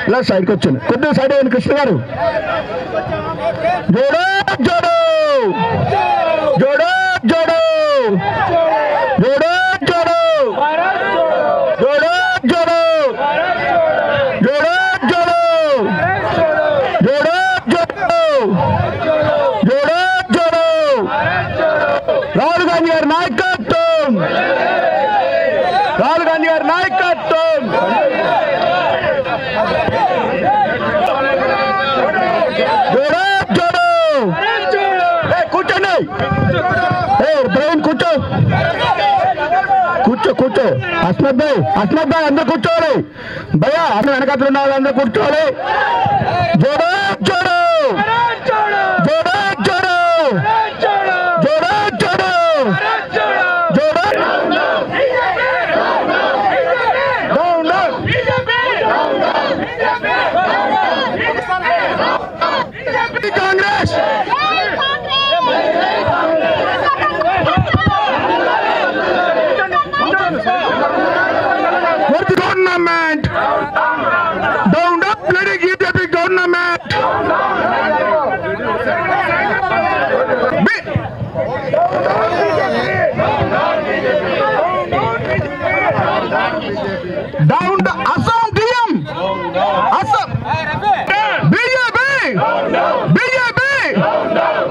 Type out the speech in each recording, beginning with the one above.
ఇలా సైడ్కి వచ్చాను కొద్దిగా సైడ్ అయ్యాను కృష్ణ గారు జోడో జోడో జోడో జోడో జోడో జోడో జోడో జోడో జోడో జోడో జోడో జోడో జోడో జోడో రాహుల్ గాంధీ గారి నాయకత్వం రాహుల్ గాంధీ గారి నాయకత్వం కూర్చోండి బ్రౌన్ కూర్చో కూర్చో కూర్చో అస్మద్ భాయ్ అందరూ కూర్చోవాలి భయ్యా అందరూ వెనకాతలు ఉన్న వాళ్ళు అందరూ కూర్చోవాలి Jodo Jodo Jodo Jodo Jodo Jodo Jodo Congress government down up bloody BJP government down the Assam DM Assam BJP BJP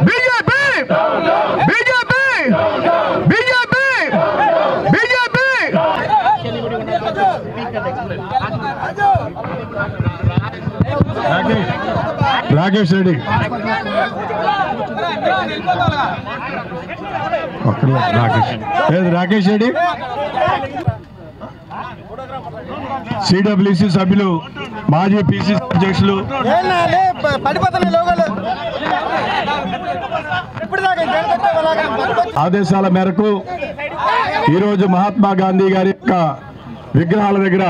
BJP BJP BJP BJP Rakesh Reddy Rakesh Reddy CWC సభ్యులు మాజీ పిసిసి అధ్యక్షులు ఆదేశాల మేరకు ఈరోజు మహాత్మా గాంధీ గారి యొక్క విగ్రహాల దగ్గర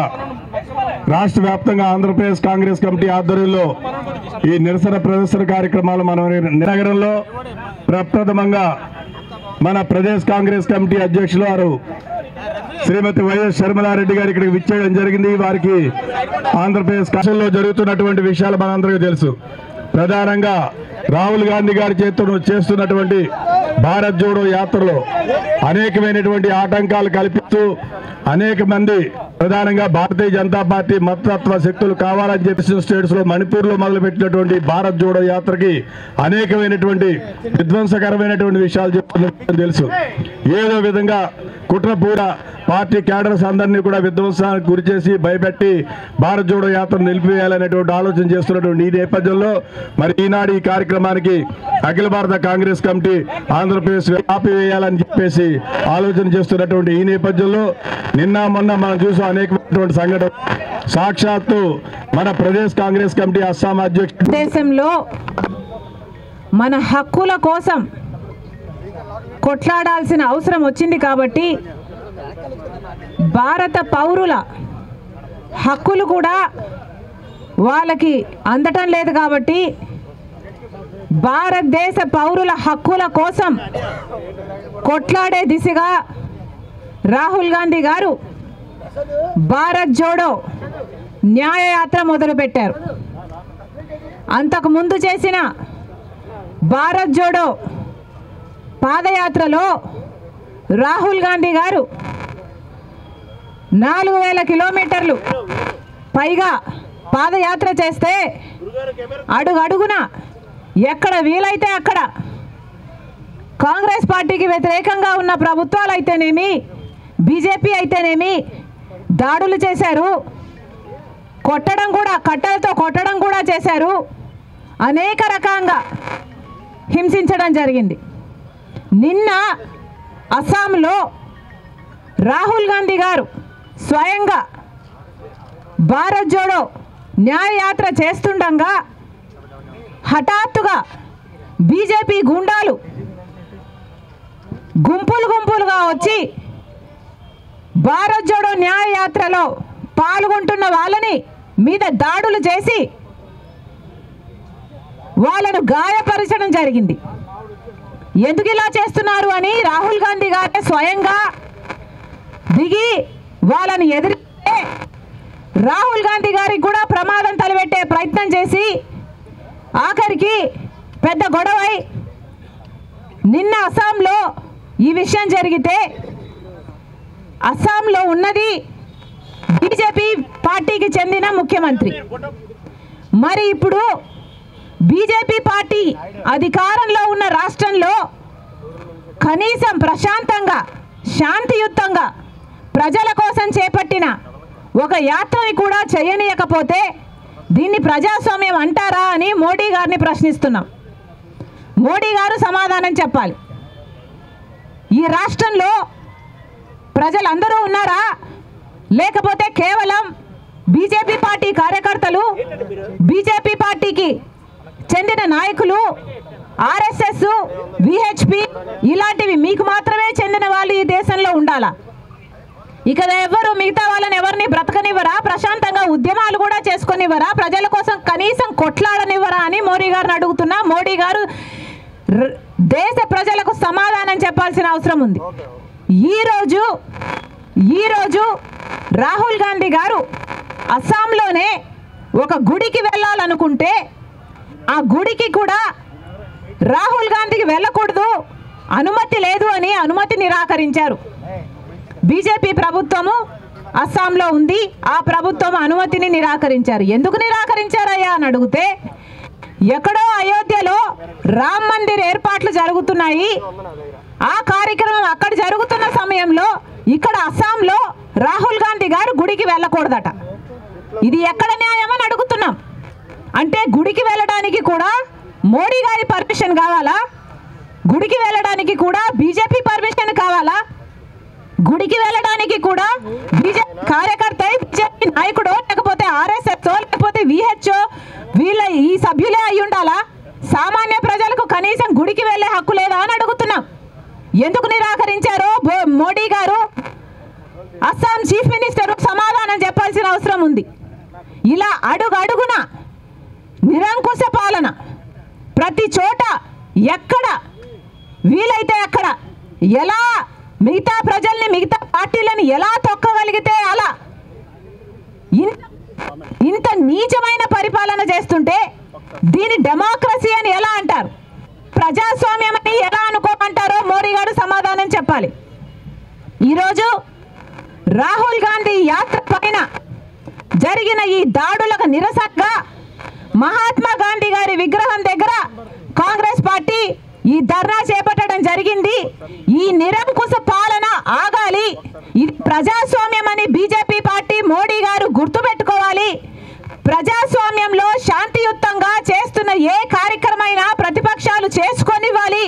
రాష్ట్ర వ్యాప్తంగా ఆంధ్రప్రదేశ్ కాంగ్రెస్ కమిటీ ఆధ్వర్యంలో ఈ నిరసన ప్రదర్శన కార్యక్రమాలు మన నగరంలో ప్రప్రథమంగా మన ప్రదేశ్ కాంగ్రెస్ కమిటీ అధ్యక్షులు వారు శ్రీమతి వైఎస్ షర్మిలారెడ్డి గారు ఇక్కడికి విచ్చేయడం జరిగింది. వారికి ఆంధ్రప్రదేశ్ కాశంలో జరుగుతున్నటువంటి విషయాలు మనందరికీ తెలుసు. ప్రధానంగా రాహుల్ గాంధీ గారి చేస్తున్నటువంటి భారత్ జోడో యాత్రలో అనేకమైనటువంటి ఆటంకాలు కల్పిస్తూ అనేక మంది ప్రధానంగా భారతీయ జనతా పార్టీ మతతత్వ శక్తులు కావాలని చెప్పి స్టేట్స్ లో మణిపూర్ లో మొదలుపెట్టినటువంటి భారత్ జోడో యాత్రకి అనేకమైనటువంటి విధ్వంసకరమైనటువంటి విషయాలు చెప్తున్నట్టు తెలుసు. ఏదో విధంగా కుట్రపూర పార్టీ క్యాడర్స్ అందరినీ కూడా విధ్వంసానికి గురి చేసి భయపెట్టి భారత్ జోడో యాత్ర నిలిపివేయాలనేటువంటి ఆలోచన చేస్తున్నటువంటి ఈ నేపథ్యంలో మరి ఈనాడు ఈ కార్యక్రమానికి అఖిల భారత కాంగ్రెస్ కమిటీ ఆంధ్రప్రదేశ్ ఆపివేయాలని చెప్పేసి ఆలోచన చేస్తున్నటువంటి ఈ నేపథ్యంలో నిన్న మొన్న మనం చూసాం అనేకమైనటువంటి సంఘటన. సాక్షాత్తు మన ప్రదేశ్ కాంగ్రెస్ కమిటీ అస్సాం అధ్యక్షుడు దేశంలో మన హక్కుల కోసం కొట్లాడాల్సిన అవసరం వచ్చింది కాబట్టి భారత పౌరుల హక్కులు కూడా వాళ్ళకి అందటం లేదు కాబట్టి భారతదేశ పౌరుల హక్కుల కోసం కొట్లాడే దిశగా రాహుల్ గాంధీ గారు భారత్ జోడో న్యాయయాత్ర మొదలుపెట్టారు. అంతకుముందు చేసిన భారత్ జోడో పాదయాత్రలో రాహుల్ గాంధీ గారు 4000 కిలోమీటర్లు పైగా పాదయాత్ర చేస్తే అడుగడుగున ఎక్కడ వీలైతే అక్కడ కాంగ్రెస్ పార్టీకి వ్యతిరేకంగా ఉన్న ప్రభుత్వాలు అయితేనేమి, బీజేపీ అయితేనేమి దాడులు చేశారు. కొట్టడం కూడా, కట్టెలతో కొట్టడం కూడా చేశారు. అనేక రకంగా హింసించడం జరిగింది. నిన్న అస్సాంలో రాహుల్ గాంధీ గారు స్వయంగా భారత్ జోడో న్యాయయాత్ర చేస్తుండగా హఠాత్తుగా బీజేపీ గుండాలు గుంపులుగా వచ్చి భారత్ జోడో న్యాయయాత్రలో పాల్గొంటున్న వాళ్ళని మీద దాడులు చేసి వాళ్ళను గాయపరచడం జరిగింది. ఎందుకు ఇలా చేస్తున్నారు అని రాహుల్ గాంధీ గారే స్వయంగా దిగి వాళ్ళని ఎదిరిస్తే రాహుల్ గాంధీ గారికి కూడా ప్రమాదం తలపెట్టే ప్రయత్నం చేసి ఆఖరికి పెద్ద గొడవై నిన్న అస్సాంలో ఈ విషయం జరిగితే అస్సాంలో ఉన్నది బీజేపీ పార్టీకి చెందిన ముఖ్యమంత్రి. మరి ఇప్పుడు బీజేపీ పార్టీ అధికారంలో ఉన్న రాష్ట్రంలో కనీసం ప్రశాంతంగా శాంతియుతంగా ప్రజల కోసం చేపట్టిన ఒక యాత్రని కూడా చేయనీయకపోతే దీన్ని ప్రజాస్వామ్యం అంటారా అని మోడీ గారిని ప్రశ్నిస్తున్నాం. మోడీ గారు సమాధానం చెప్పాలి. ఈ రాష్ట్రంలో ప్రజలందరూ ఉన్నారా, లేకపోతే కేవలం బీజేపీ పార్టీ కార్యకర్తలు, బీజేపీ పార్టీకి చెందిన నాయకులు, ఆర్ఎస్ఎస్, విహెచ్పి ఇలాంటివి మీకు మాత్రమే చెందిన వాళ్ళు ఈ దేశంలో ఉండాలా? ఇక ఎవరు మిగతా వాళ్ళని ఎవరిని బ్రతకనివ్వరా? ప్రశాంతంగా ఉద్యమాలు కూడా చేసుకొనివ్వరా? ప్రజల కోసం కనీసం కొట్లాడనివ్వరా అని మోడీ గారిని అడుగుతున్నా. మోడీ గారు దేశ ప్రజలకు సమాధానం చెప్పాల్సిన అవసరం ఉంది. ఈరోజు రాహుల్ గాంధీ గారు అస్సాంలోనే ఒక గుడికి వెళ్ళాలనుకుంటే ఆ గుడికి కూడా రాహుల్ గాంధీకి వెళ్ళకూడదు, అనుమతి లేదు అని అనుమతి నిరాకరించారు. బీజేపీ ప్రభుత్వము అస్సాంలో ఉంది, ఆ ప్రభుత్వం అనుమతిని నిరాకరించారు. ఎందుకు నిరాకరించారయ్యా అని అడిగితే ఎక్కడో అయోధ్యలో రామ్ మందిర్ ఏర్పాట్లు జరుగుతున్నాయి, ఆ కార్యక్రమం అక్కడ జరుగుతున్న సమయంలో ఇక్కడ అస్సాంలో రాహుల్ గాంధీ గారు గుడికి వెళ్ళకూడదట. ఇది ఎక్కడ న్యాయం అని అడుగుతున్నాం. అంటే గుడికి వెళ్ళడానికి కూడా మోడీ గారి పర్మిషన్ కావాలా? గుడికి వెళ్ళడానికి కూడా బీజేపీ పర్మిషన్ కావాలా? గుడికి వెళ్ళడానికి కూడా బీజేపీ కార్యకర్త, బీజేపీ నాయకుడు, లేకపోతే ఆర్ఎస్ఎస్, లేకపోతే విహెచ్ఓ వీళ్ళ ఈ సభ్యులే అయి ఉండాలా? సామాన్య ప్రజలకు కనీసం గుడికి వెళ్ళే హక్కు లేదా అని అడుగుతున్నాం. ఎందుకు నిరాకరించారో మోడీ గారు, అస్సాం చీఫ్ మినిస్టర్ సమాధానం చెప్పాల్సిన అవసరం ఉంది. ఇలా అడుగడుగున నిరంకుశ పాలన, ప్రతి చోట ఎక్కడ వీలైతే అక్కడ ఎలా మిగతా ప్రజల్ని, మిగతా పార్టీలను ఎలా తొక్కగలిగితే అలా ఇంత నీచమైన పరిపాలన చేస్తుంటే దీని డెమోక్రసీ అని ఎలా అంటారు? ప్రజాస్వామ్యం అని ఎలా అనుకోమంటారో మోడీ గారు సమాధానం చెప్పాలి. ఈరోజు రాహుల్ గాంధీ యాత్ర పైన జరిగిన ఈ దాడులకు నిరసనగా మహాత్మా గాంధీ గారి విగ్రహం దగ్గర కాంగ్రెస్ పార్టీ ఈ ధర్నా చేపట్టడం జరిగింది. ఈ నిరంకుశ పాలన ఆగాలి, ఇది ప్రజాస్వామ్యం అని బీజేపీ పార్టీ, మోడీ గారు గుర్తుపెట్టుకోవాలి. ప్రజాస్వామ్యంలో శాంతియుతంగా చేస్తున్న ఏ కార్యక్రమైనా ప్రతిపక్షాలు చేసుకొనివ్వాలి.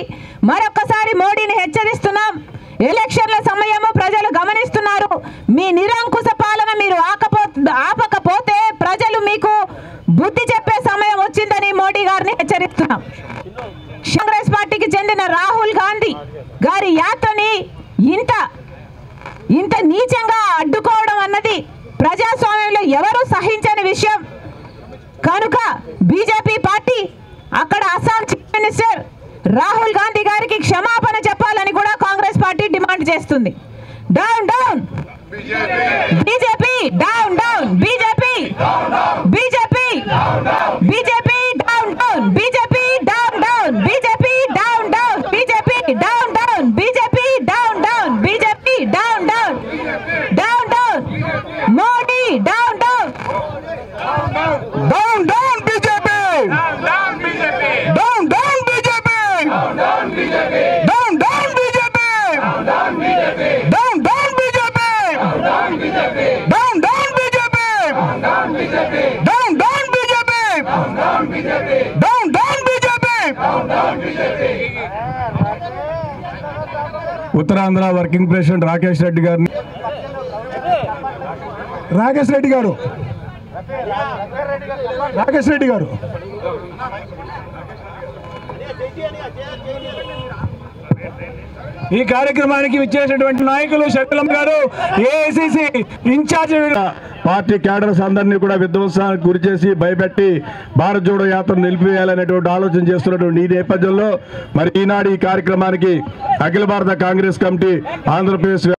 మరొకసారి మోడీని హెచ్చరిస్తున్నాం. ఎలక్షన్ల సమయము ప్రజలు గమనిస్తున్నారు. మీ నిరంకుశ పాలన మీరు ఆపకపోతే ప్రజలు మీకు బుద్ధి చెప్పే సమయం వచ్చిందని మోడీ గారిని హెచ్చరిస్తున్నాం. కాంగ్రెస్ పార్టీకి చెందిన రాహుల్ గాంధీ గాంధీ గారికి క్షమాపణ చెప్పాలని కూడా కాంగ్రెస్ పార్టీ డిమాండ్ చేస్తుంది. Down down BJP, down down BJP, BJP, BJP down down, BJP down down, BJP down down, BJP down down, BJP down down, BJP down down, down down Modi down down, down down BJP, down down BJP, down down BJP, down down BJP, down down BJP, down down BJP, down down BJP, down down BJP. Uttarandhra working president Rakesh Reddy గారిని, రాకేష్ రెడ్డి గారు, రాకేష్ రెడ్డి గారు ఈ కార్యక్రమానికి విచ్చేసినటువంటి నాయకులు షకలం గారు, AICC incharge, party cadres అందరినీ కూడా విధ్వంసానికి గురి చేసి భయపెట్టి భారత్ జోడో యాత్రను నిలిపివేయాలనేటువంటి ఆలోచన చేస్తున్నటువంటి ఈ నేపథ్యంలో మరి ఈనాడు ఈ కార్యక్రమానికి అఖిల భారత కాంగ్రెస్ కమిటీ ఆంధ్రప్రదేశ్